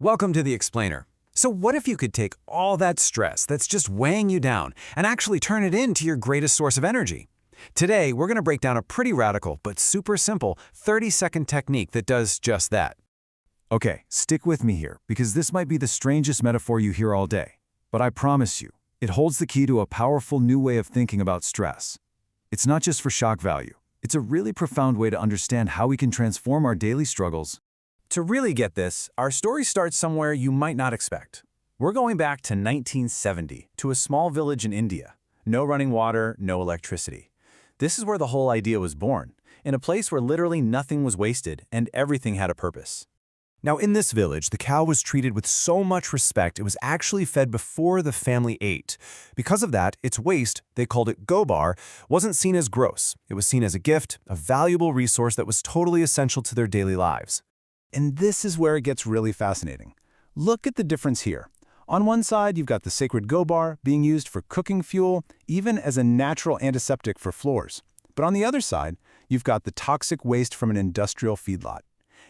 Welcome to the Explainer. So what if you could take all that stress that's just weighing you down and actually turn it into your greatest source of energy? Today, we're going to break down a pretty radical but super simple 30-second technique that does just that. Okay, stick with me here, because this might be the strangest metaphor you hear all day. But I promise you, it holds the key to a powerful new way of thinking about stress. It's not just for shock value. It's a really profound way to understand how we can transform our daily struggles. To really get this, our story starts somewhere you might not expect. We're going back to 1970, to a small village in India. No running water, no electricity. This is where the whole idea was born, in a place where literally nothing was wasted and everything had a purpose. Now, in this village, the cow was treated with so much respect it was actually fed before the family ate. Because of that, its waste, they called it gobar, wasn't seen as gross. It was seen as a gift, a valuable resource that was totally essential to their daily lives. And this is where it gets really fascinating. Look at the difference here. On one side, you've got the sacred gobar being used for cooking fuel, even as a natural antiseptic for floors. But on the other side, you've got the toxic waste from an industrial feedlot.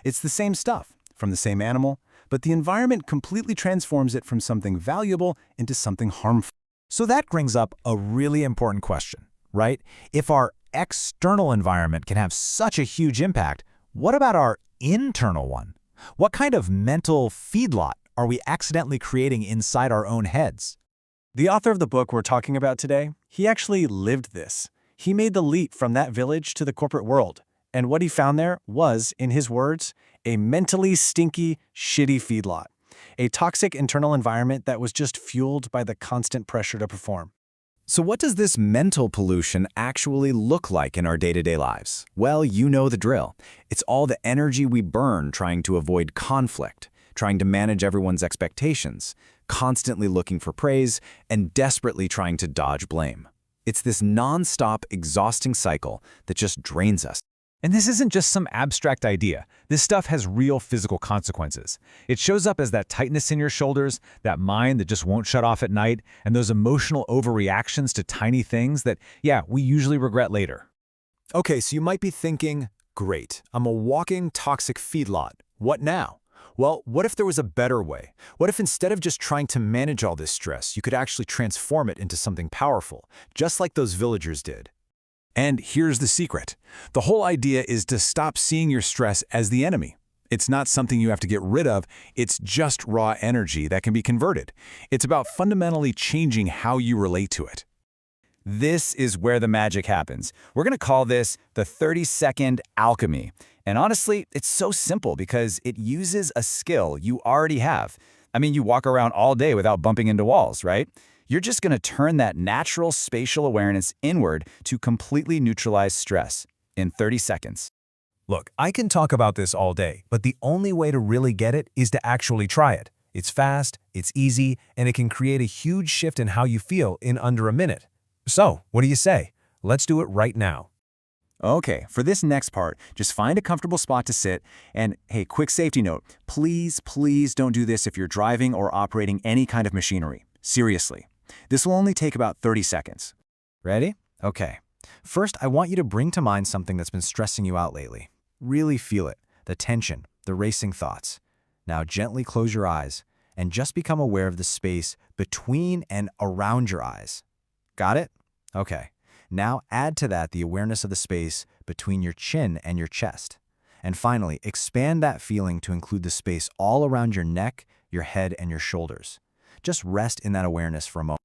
It's the same stuff, from the same animal, but the environment completely transforms it from something valuable into something harmful. So that brings up a really important question, right? If our external environment can have such a huge impact, what about our internal one? What kind of mental feedlot are we accidentally creating inside our own heads? The author of the book we're talking about today, he actually lived this. He made the leap from that village to the corporate world. And what he found there was, in his words, a mentally stinky, shitty feedlot. A toxic internal environment that was just fueled by the constant pressure to perform. So what does this mental pollution actually look like in our day-to-day lives? Well, you know the drill. It's all the energy we burn trying to avoid conflict, trying to manage everyone's expectations, constantly looking for praise, and desperately trying to dodge blame. It's this non-stop, exhausting cycle that just drains us. And this isn't just some abstract idea. This stuff has real physical consequences. It shows up as that tightness in your shoulders, that mind that just won't shut off at night, and those emotional overreactions to tiny things that, we usually regret later. Okay, so you might be thinking, great, I'm a walking toxic feedlot. What now? Well, what if there was a better way? What if instead of just trying to manage all this stress, you could actually transform it into something powerful, just like those villagers did? And here's the secret. The whole idea is to stop seeing your stress as the enemy. It's not something you have to get rid of, it's just raw energy that can be converted. It's about fundamentally changing how you relate to it. This is where the magic happens. We're going to call this the 30-second alchemy. And honestly, it's so simple because it uses a skill you already have. I mean, you walk around all day without bumping into walls, right? You're just going to turn that natural spatial awareness inward to completely neutralize stress in 30 seconds. Look, I can talk about this all day, but the only way to really get it is to actually try it. It's fast, it's easy, and it can create a huge shift in how you feel in under a minute. So, what do you say? Let's do it right now. Okay, for this next part, just find a comfortable spot to sit. And hey, quick safety note, please don't do this if you're driving or operating any kind of machinery. Seriously. This will only take about 30 seconds. Ready? Okay. First, I want you to bring to mind something that's been stressing you out lately. Really feel it, the tension, the racing thoughts. Now gently close your eyes and just become aware of the space between and around your eyes. Got it? Okay. Now add to that the awareness of the space between your chin and your chest. And finally, expand that feeling to include the space all around your neck, your head, and your shoulders. Just rest in that awareness for a moment.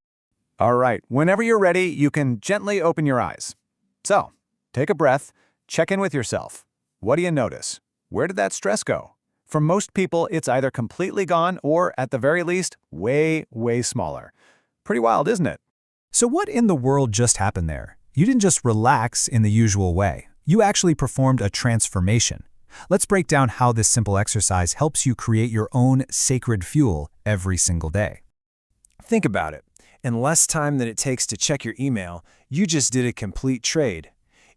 All right, whenever you're ready, you can gently open your eyes. So, take a breath, check in with yourself. What do you notice? Where did that stress go? For most people, it's either completely gone or, at the very least, way smaller. Pretty wild, isn't it? So what in the world just happened there? You didn't just relax in the usual way. You actually performed a transformation. Let's break down how this simple exercise helps you create your own sacred fuel every single day. Think about it. In less time than it takes to check your email, you just did a complete trade.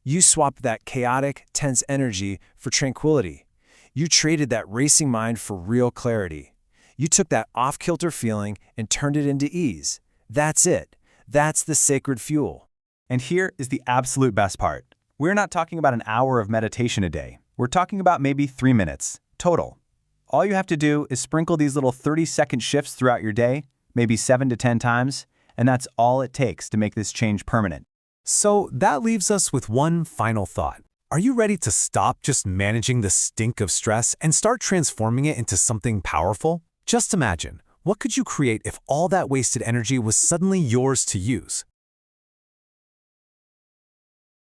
You swapped that chaotic, tense energy for tranquility. You traded that racing mind for real clarity. You took that off-kilter feeling and turned it into ease. That's it. That's the sacred fuel. And here is the absolute best part. We're not talking about an hour of meditation a day. We're talking about maybe 3 minutes, total. All you have to do is sprinkle these little 30-second shifts throughout your day, maybe 7 to 10 times, and that's all it takes to make this change permanent. So that leaves us with one final thought. Are you ready to stop just managing the stink of stress and start transforming it into something powerful? Just imagine, what could you create if all that wasted energy was suddenly yours to use?